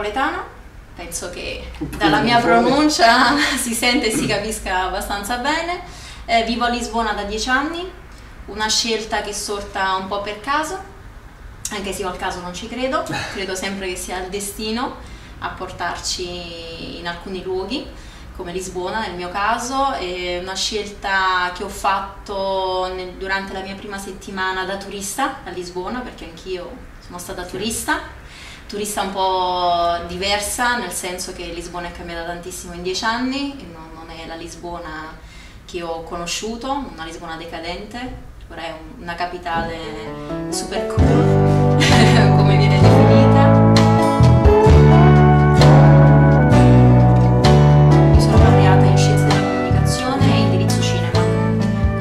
napoletana, penso che dalla mia pronuncia si sente e si capisca abbastanza bene. Vivo a Lisbona da 10 anni, una scelta che è sorta un po' per caso, anche se io al caso non ci credo, credo sempre che sia il destino a portarci in alcuni luoghi, come Lisbona nel mio caso. È una scelta che ho fatto durante la mia prima settimana da turista a Lisbona, perché anch'io sono stata turista un po' diversa, nel senso che Lisbona è cambiata tantissimo in 10 anni, e non è la Lisbona che ho conosciuto, una Lisbona decadente. Ora è una capitale super cool, come viene definita. Io sono laureata in Scienze della Comunicazione e indirizzo cinema.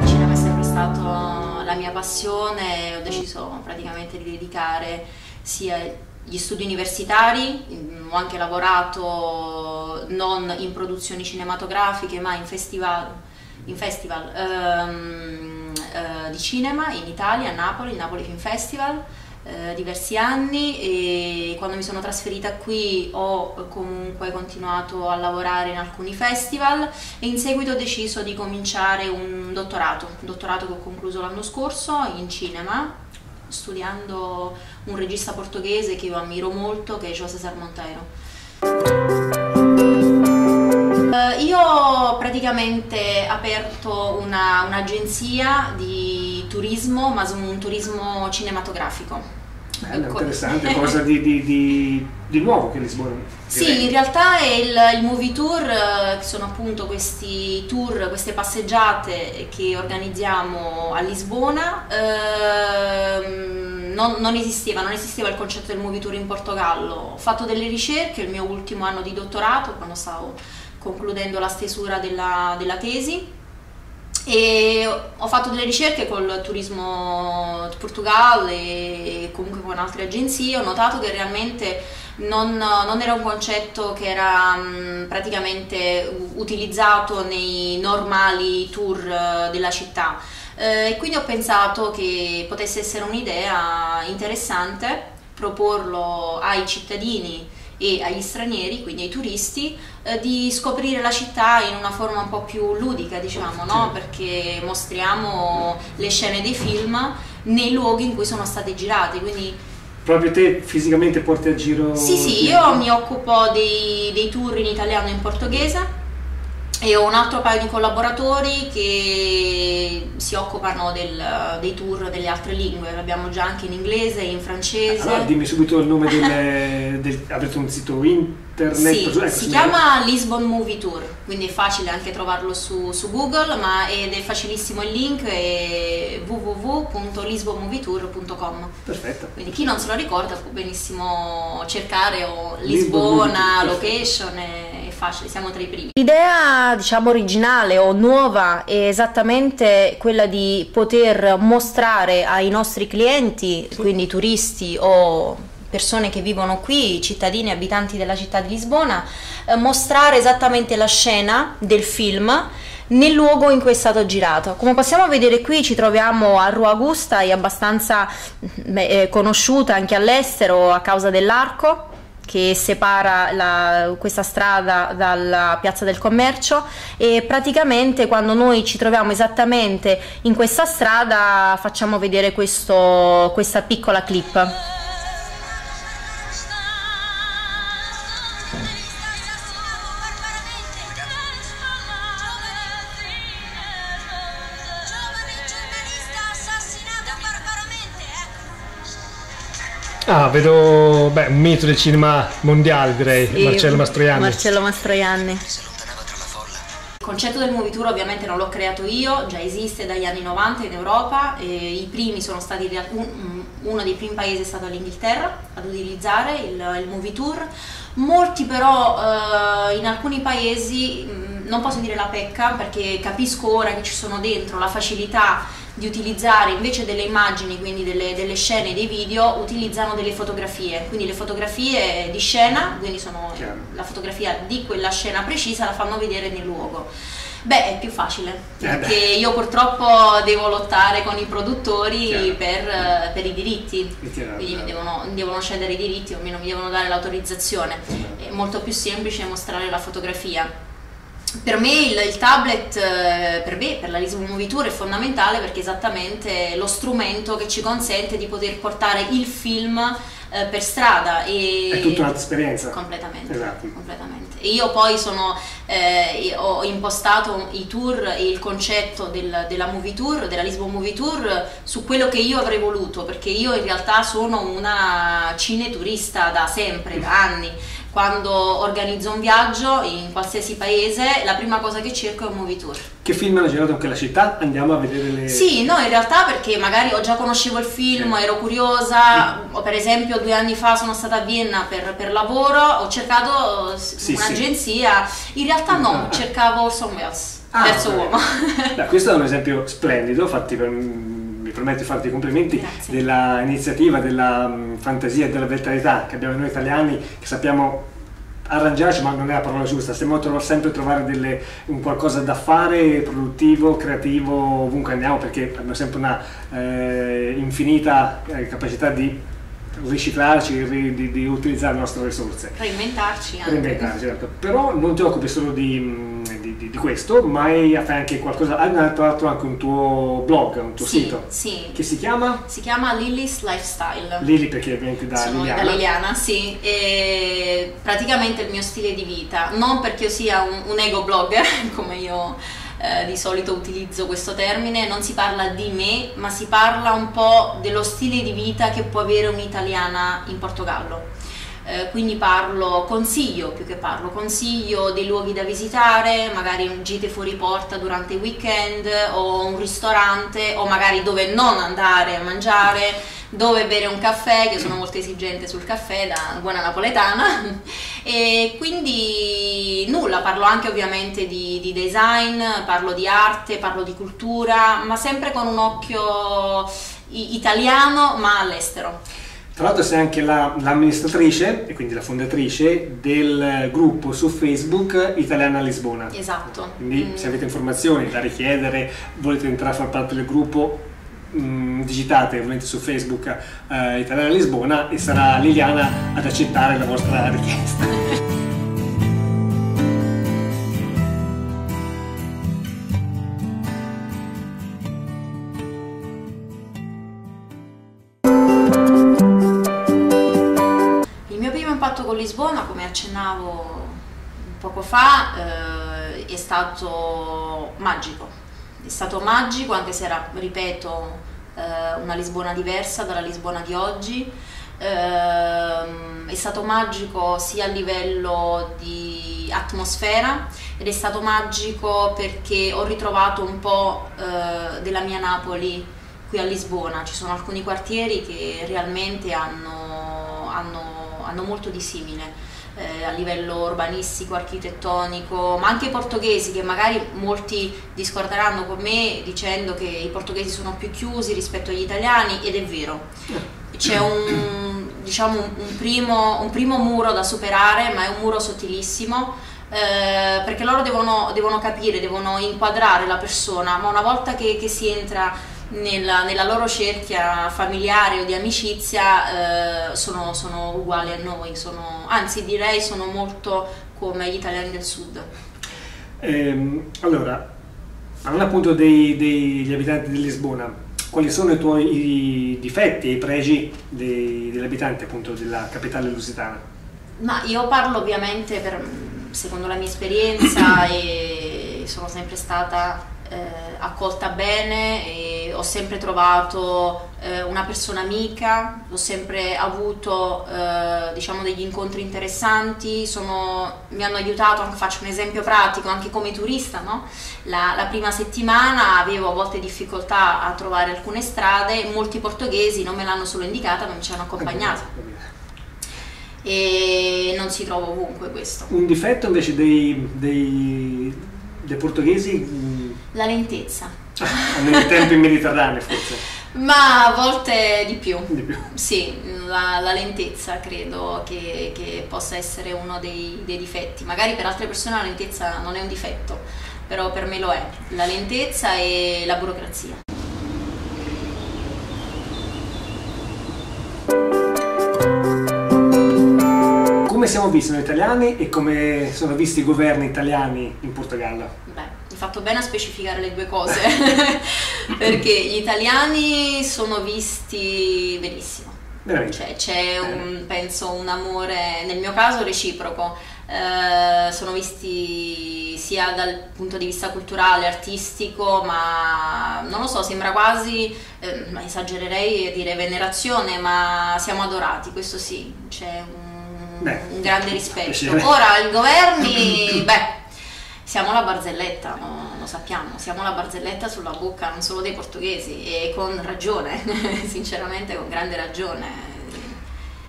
Il cinema è sempre stato la mia passione e ho deciso praticamente di dedicare sia gli studi universitari, ho anche lavorato non in produzioni cinematografiche ma in festival di cinema in Italia, a Napoli, il Napoli Film Festival, diversi anni, e quando mi sono trasferita qui ho comunque continuato a lavorare in alcuni festival e in seguito ho deciso di cominciare un dottorato che ho concluso l'anno scorso in cinema, studiando un regista portoghese che io ammiro molto, che è José César Monteiro. Io ho praticamente aperto un'agenzia di turismo, ma un turismo cinematografiche. Bello, interessante, cosa di nuovo che Lisbona. Sì, in realtà è il Movie Tour, che sono appunto questi tour, queste passeggiate che organizziamo a Lisbona. Non esisteva il concetto del Movie Tour in Portogallo. Ho fatto delle ricerche, il mio ultimo anno di dottorato, quando stavo concludendo la stesura della tesi, e ho fatto delle ricerche col Turismo Portugal e comunque con altre agenzie. Ho notato che realmente non era un concetto che era praticamente utilizzato nei normali tour della città, e quindi ho pensato che potesse essere un'idea interessante proporlo ai cittadini e agli stranieri, quindi ai turisti, di scoprire la città in una forma un po' più ludica, diciamo, no? Perché mostriamo le scene dei film nei luoghi in cui sono state girate, quindi... Proprio te fisicamente porti a giro? Sì, io mi occupo dei tour in italiano e in portoghese, e ho un altro paio di collaboratori che si occupano dei tour delle altre lingue. L'abbiamo già anche in inglese e in francese. Allora dimmi subito il nome avete un sito internet? Sì, si chiama Lisbon Movie Tour, quindi è facile anche trovarlo su Google, ed è facilissimo il link, è www.lisbonmovietour.com. Perfetto. Quindi chi non se lo ricorda può benissimo cercare Lisbona, location, è facile, siamo tra i primi. L'idea, diciamo, originale o nuova è esattamente quella di poter mostrare ai nostri clienti, quindi turisti o persone che vivono qui, cittadini, abitanti della città di Lisbona, mostrare esattamente la scena del film nel luogo in cui è stato girato. Come possiamo vedere qui ci troviamo a Rua Augusta, è abbastanza conosciuta anche all'estero a causa dell'arco che separa questa strada dalla Piazza del Commercio, e praticamente quando noi ci troviamo esattamente in questa strada facciamo vedere questa piccola clip. Ah, vedo un mito del cinema mondiale, direi, sì, Marcello Mastroianni. Marcello Mastroianni. Il concetto del Movie Tour ovviamente non l'ho creato io, già esiste dagli anni 90 in Europa, e i primi sono stati, uno dei primi paesi è stato l'Inghilterra ad utilizzare il Movie Tour. Molti però in alcuni paesi, non posso dire la pecca, perché capisco ora che ci sono dentro la facilità di utilizzare invece delle immagini, quindi delle scene, dei video, utilizzano delle fotografie, quindi le fotografie di scena, quindi sono la fotografia di quella scena precisa, la fanno vedere nel luogo. Beh, è più facile, perché beh. io purtroppo devo lottare con i produttori per i diritti, quindi mi devono cedere i diritti o almeno mi devono dare l'autorizzazione. È molto più semplice mostrare la fotografia. Per me il tablet, per la Lisbon Movie Tour è fondamentale perché è esattamente lo strumento che ci consente di poter portare il film per strada. È tutta un'altra esperienza. Completamente, esatto. Completamente. E io poi ho impostato i tour e il concetto della Movie Tour, della Lisbon Movie Tour, su quello che io avrei voluto, perché io in realtà sono una cineturista da sempre, da anni. Quando organizzo un viaggio in qualsiasi paese, la prima cosa che cerco è un movie tour. Che film hanno girato in quella città? Andiamo a vedere le... Sì, no, in realtà perché magari già conoscevo il film, ero curiosa, o per esempio 2 anni fa sono stata a Vienna per lavoro, ho cercato un'agenzia, in realtà no, cercavo Orson Welles, terzo uomo. Questo è un esempio splendido, mi permetto di farti i complimenti. Grazie. Della iniziativa, della fantasia e della vitalità che abbiamo noi italiani, che sappiamo arrangiarci, ma non è la parola giusta, stiamo sempre a trovare un qualcosa da fare, produttivo, creativo, ovunque andiamo, perché abbiamo sempre una infinita capacità di riciclarci, di utilizzare le nostre risorse. Reinventarci anche. Reinventarci, certo. Però non ti occupi solo di questo, ma fai anche qualcosa, hai tra l'altro anche un tuo blog, un tuo sito, che si chiama? Si chiama Lily's Lifestyle. Lily perché ovviamente Sono Liliana. Da Liliana, sì, e praticamente il mio stile di vita, non perché io sia un ego blogger, come io di solito utilizzo questo termine, non si parla di me, ma si parla un po' dello stile di vita che può avere un'italiana in Portogallo. Quindi consiglio dei luoghi da visitare, magari gite fuori porta durante i weekend, o un ristorante, o magari dove non andare a mangiare, dove bere un caffè, che sono molto esigente sul caffè da buona napoletana. E quindi parlo anche ovviamente di design, parlo di arte, parlo di cultura, ma sempre con un occhio italiano ma all'estero. Tra l'altro sei anche l'amministratrice e quindi la fondatrice del gruppo su Facebook Italiana Lisbona. Esatto. Quindi se avete informazioni da richiedere, volete entrare a far parte del gruppo, digitate ovviamente su Facebook Italiana Lisbona e sarà Liliana ad accettare la vostra richiesta. Con Lisbona, come accennavo poco fa, è stato magico. È stato magico, anche se era, ripeto, una Lisbona diversa dalla Lisbona di oggi. È stato magico sia a livello di atmosfera ed è stato magico perché ho ritrovato un po' della mia Napoli qui a Lisbona. Ci sono alcuni quartieri che realmente hanno molto di simile a livello urbanistico, architettonico, ma anche i portoghesi, che magari molti discorderanno con me dicendo che i portoghesi sono più chiusi rispetto agli italiani, ed è vero. C'è un primo muro da superare, ma è un muro sottilissimo, perché loro devono capire, devono inquadrare la persona, ma una volta che si entra nella loro cerchia familiare o di amicizia, sono uguali a noi, anzi direi sono molto come gli italiani del sud. Allora, parlando appunto degli abitanti di Lisbona, quali sono i tuoi difetti e i pregi degli abitanti appunto della capitale lusitana? Ma io parlo ovviamente secondo la mia esperienza e sono sempre stata accolta bene e ho sempre trovato una persona amica, ho sempre avuto degli incontri interessanti, mi hanno aiutato, faccio un esempio pratico, anche come turista, no? La prima settimana avevo a volte difficoltà a trovare alcune strade, molti portoghesi non me l'hanno solo indicata ma mi ci hanno accompagnato. E non si trova ovunque questo. Un difetto invece dei portoghesi? La lentezza. Nei tempi mediterranei forse. Ma a volte di più. Sì, la lentezza credo che possa essere uno dei difetti. Magari per altre persone la lentezza non è un difetto, però per me lo è, la lentezza e la burocrazia. Come siamo visti noi italiani e come sono visti i governi italiani in Portogallo? Beh, hai fatto bene a specificare le due cose, perché gli italiani sono visti benissimo. Cioè, c'è penso un amore, nel mio caso reciproco, sono visti sia dal punto di vista culturale, artistico, ma non lo so, sembra quasi, esagererei a dire venerazione, ma siamo adorati, questo sì, c'è un grande rispetto. Ora i governi, siamo la barzelletta, no? Lo sappiamo, siamo la barzelletta sulla bocca non solo dei portoghesi, e con ragione, sinceramente con grande ragione.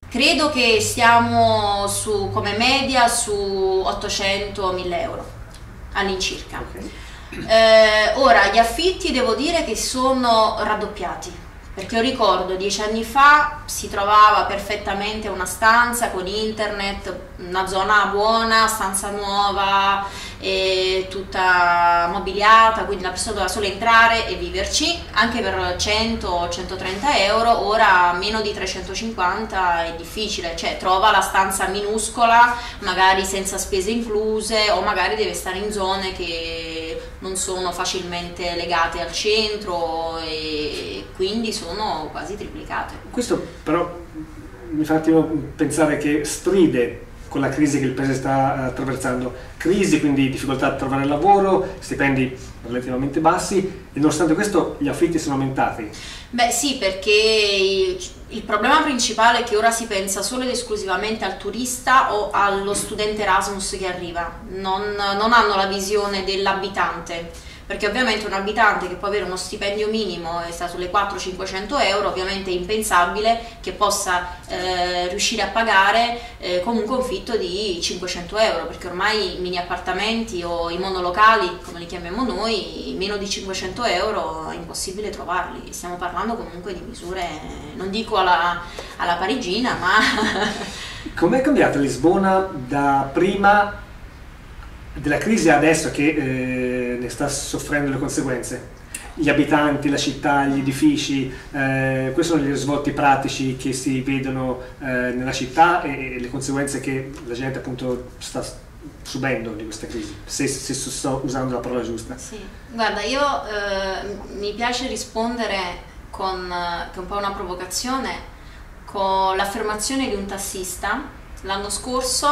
Credo che stiamo come media su 800.000 euro all'incirca. Ora gli affitti devo dire che sono raddoppiati. Perché io ricordo 10 anni fa si trovava perfettamente una stanza con internet, una zona buona, stanza nuova, tutta mobiliata, quindi la persona doveva solo entrare e viverci, anche per 100-130 euro, ora meno di 350 è difficile, cioè trova la stanza minuscola, magari senza spese incluse, o magari deve stare in zone che non sono facilmente legate al centro, e quindi sono quasi triplicate. Questo però mi fa un attimo pensare che stride con la crisi che il paese sta attraversando. Crisi, quindi difficoltà a trovare lavoro, stipendi relativamente bassi, e nonostante questo gli affitti sono aumentati. Beh sì, perché il problema principale è che ora si pensa solo ed esclusivamente al turista o allo studente Erasmus che arriva, non hanno la visione dell'abitante. Perché ovviamente un abitante che può avere uno stipendio minimo e sta sulle 400-500 euro, ovviamente è impensabile che possa riuscire a pagare comunque un fitto di 500 euro, perché ormai i mini appartamenti o i monolocali, come li chiamiamo noi, meno di 500 euro è impossibile trovarli. Stiamo parlando comunque di misure, non dico alla parigina, ma... Com'è cambiata Lisbona da prima della crisi adesso che ne sta soffrendo le conseguenze? Gli abitanti, la città, gli edifici, questi sono gli risvolti pratici che si vedono nella città, e le conseguenze che la gente appunto sta subendo di questa crisi, se sto usando la parola giusta. Sì, guarda, io mi piace rispondere con che è un po' una provocazione, con l'affermazione di un tassista. L'anno scorso,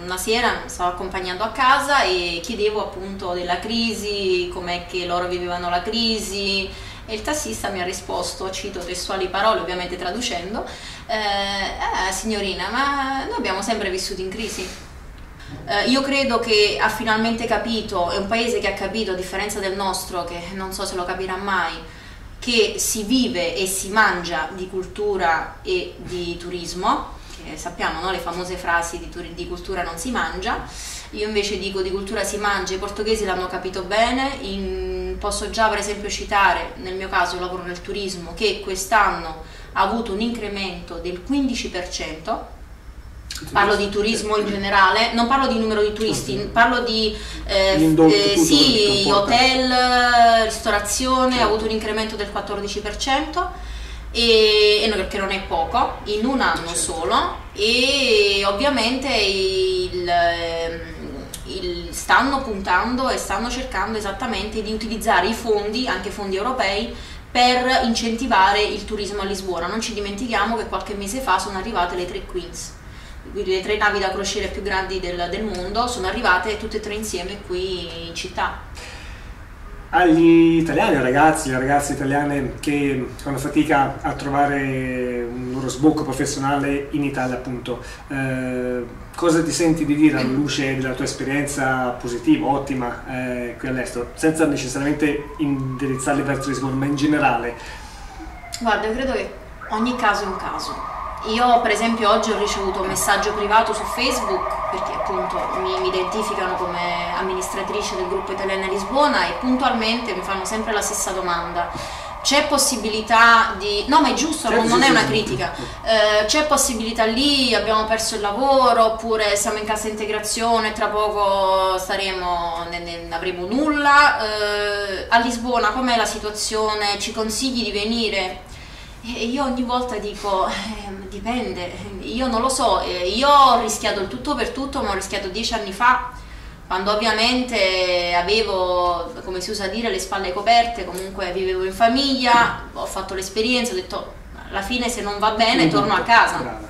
una sera, mi stavo accompagnando a casa e chiedevo appunto della crisi, com'è che loro vivevano la crisi, e il tassista mi ha risposto, cito testuali parole, ovviamente traducendo, signorina, ma noi abbiamo sempre vissuto in crisi. Io credo che ha finalmente capito, è un paese che ha capito, a differenza del nostro, che non so se lo capirà mai, che si vive e si mangia di cultura e di turismo. Sappiamo, no? Le famose frasi di cultura non si mangia. Io invece dico di cultura si mangia. I portoghesi l'hanno capito bene. Posso già per esempio citare, nel mio caso io lavoro nel turismo, che quest'anno ha avuto un incremento del 15%. Parlo di turismo in generale, non parlo di numero di turisti, parlo di hotel, ristorazione, ha avuto un incremento del 14%. Perché non è poco, in un anno solo, e ovviamente stanno puntando e stanno cercando esattamente di utilizzare i fondi, anche fondi europei, per incentivare il turismo a Lisbona. Non ci dimentichiamo che qualche mese fa sono arrivate le 3 Queens, quindi le 3 navi da crociere più grandi del mondo, sono arrivate tutte e 3 insieme qui in città. Agli italiani, alle ragazze italiane che fanno fatica a trovare un loro sbocco professionale in Italia, appunto, cosa ti senti di dire alla luce della tua esperienza positiva, ottima, qui all'estero, senza necessariamente indirizzarli verso Lisbona, ma in generale? Guarda, io credo che ogni caso è un caso. Io per esempio oggi ho ricevuto un messaggio privato su Facebook, perché appunto mi identificano come amministratrice del gruppo Italiana Lisbona, e puntualmente mi fanno sempre la stessa domanda. c'è possibilità di... No, ma è giusto, certo, non sì, è una sì, critica. sì. C'è possibilità lì, abbiamo perso il lavoro, oppure siamo in cassa integrazione, tra poco avremo nulla. A Lisbona com'è la situazione? Ci consigli di venire? E io ogni volta dico, dipende, io non lo so, io ho rischiato il tutto per tutto, ma ho rischiato 10 anni fa, quando ovviamente avevo, come si usa dire, le spalle coperte, comunque vivevo in famiglia, ho fatto l'esperienza, ho detto alla fine se non va bene torno a casa. Brava.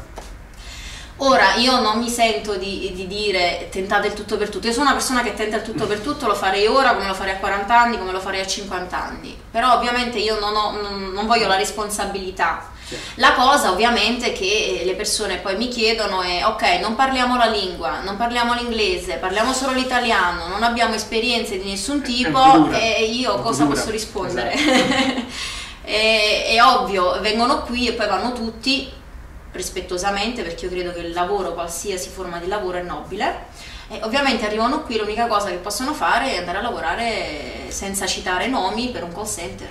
Ora io non mi sento di dire tentate il tutto per tutto, io sono una persona che tenta il tutto per tutto, lo farei ora come lo farei a 40 anni, come lo farei a 50 anni, però ovviamente io non voglio la responsabilità. La cosa ovviamente che le persone poi mi chiedono è ok, non parliamo la lingua, non parliamo l'inglese, parliamo solo l'italiano, non abbiamo esperienze di nessun tipo e io cosa posso rispondere? Esatto. È ovvio, vengono qui e poi vanno tutti rispettosamente, perché io credo che il lavoro, qualsiasi forma di lavoro è nobile, e ovviamente arrivano qui, l'unica cosa che possono fare è andare a lavorare senza citare nomi per un call center.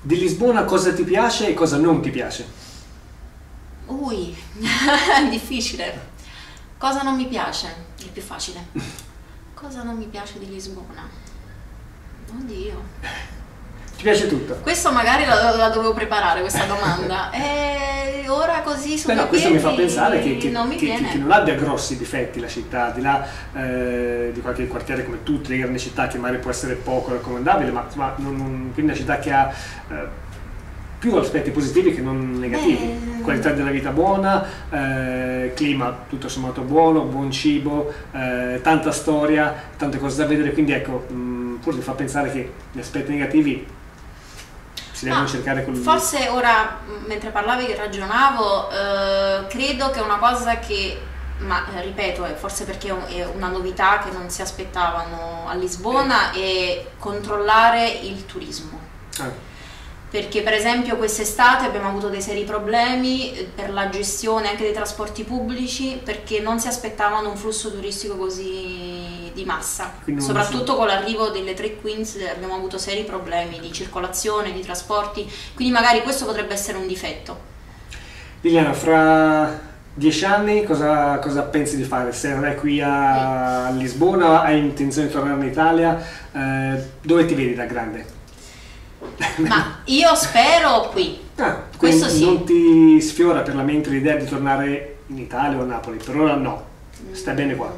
Di Lisbona cosa ti piace e cosa non ti piace? Difficile. Cosa non mi piace? È più facile. Cosa non mi piace di Lisbona? Oddio. Ti piace tutto? Questo magari la dovevo preparare, questa domanda. E ora così su no, questo mi fa pensare che non non abbia grossi difetti la città, al di là di qualche quartiere come tutte le grandi città che magari può essere poco raccomandabile, ma quindi una città che ha più aspetti positivi che non negativi. Qualità della vita buona, clima tutto sommato buono, buon cibo, tanta storia, tante cose da vedere, quindi ecco, forse mi fa pensare che gli aspetti negativi si devono cercare con forse ora, mentre parlavi che ragionavo, credo che è una cosa che, ma ripeto, forse perché è una novità che non si aspettavano a Lisbona, è controllare il turismo. Perché per esempio quest'estate abbiamo avuto dei seri problemi per la gestione anche dei trasporti pubblici, perché non si aspettavano un flusso turistico così di massa, soprattutto con l'arrivo delle Tre Queens abbiamo avuto seri problemi di circolazione, di trasporti, quindi magari questo potrebbe essere un difetto. Liliana, fra 10 anni cosa pensi di fare? Se non è qui a Lisbona, hai intenzione di tornare in Italia, dove ti vedi da grande? Ma io spero qui, questo sì. Non ti sfiora per la mente l'idea di tornare in Italia o a Napoli? Per ora no, stai bene qua.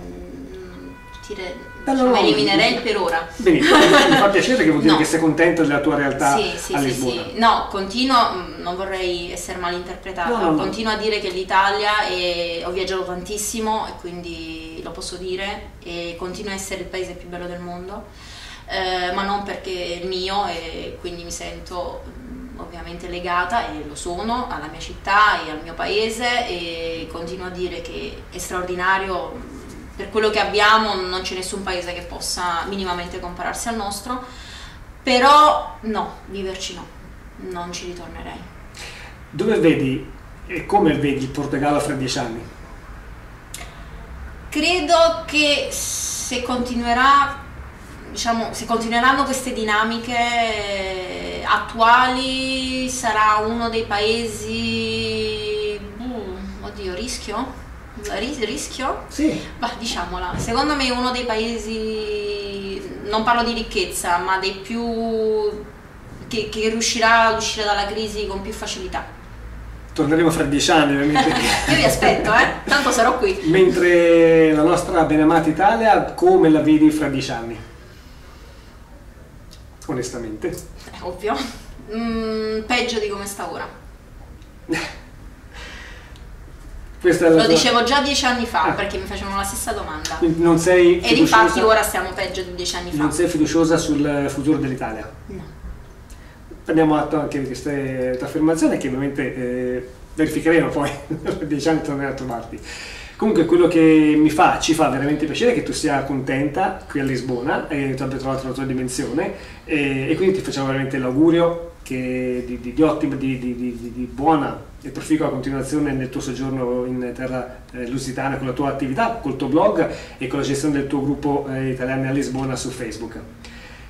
Eliminerei il per ora. Benissimo, mi fa piacere, che vuol dire che sei contenta della tua realtà a Lisbona. Sì. No, continuo, non vorrei essere malinterpretata, continuo a dire che l'Italia ho viaggiato tantissimo e quindi lo posso dire, e continua a essere il paese più bello del mondo. Ma non perché è il mio, e quindi mi sento ovviamente legata, e lo sono, alla mia città e al mio paese, e continuo a dire che è straordinario, per quello che abbiamo non c'è nessun paese che possa minimamente compararsi al nostro, però no, viverci no, non ci ritornerei. Dove vedi e come vedi il Portogallo fra 10 anni? Credo che se continueranno queste dinamiche attuali, sarà uno dei paesi, oddio, rischio? Sì. Diciamola, secondo me è uno dei paesi, non parlo di ricchezza, ma dei più che riuscirà ad uscire dalla crisi con più facilità. Torneremo fra 10 anni, ovviamente. Io vi aspetto, tanto sarò qui. Mentre la nostra beneamata Italia, come la vedi fra 10 anni? Onestamente. Ovvio. Peggio di come sta ora. Lo dicevo già 10 anni fa, perché mi facevano la stessa domanda. Non sei fiduciosa? Ed infatti ora stiamo peggio di 10 anni fa. Non sei fiduciosa sul futuro dell'Italia? No. Prendiamo atto anche di queste affermazioni, che ovviamente verificheremo poi, tra 10 anni tornerò a trovarti. Comunque quello che ci fa veramente piacere è che tu sia contenta qui a Lisbona e tu abbia trovato la tua dimensione, e quindi ti facciamo veramente l'augurio di ottima, di buona e proficua continuazione nel tuo soggiorno in terra lusitana, con la tua attività, col tuo blog e con la gestione del tuo gruppo Italiani a Lisbona su Facebook.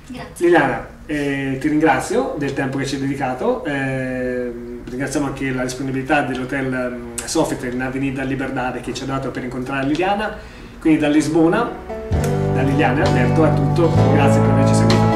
Grazie. Liliana, ti ringrazio del tempo che ci hai dedicato, ringraziamo anche la disponibilità dell'hotel Sofitel in Avenida Liberdade che ci ha dato per incontrare Liliana, quindi da Lisbona, da Liliana Alberto è tutto, grazie per averci seguito.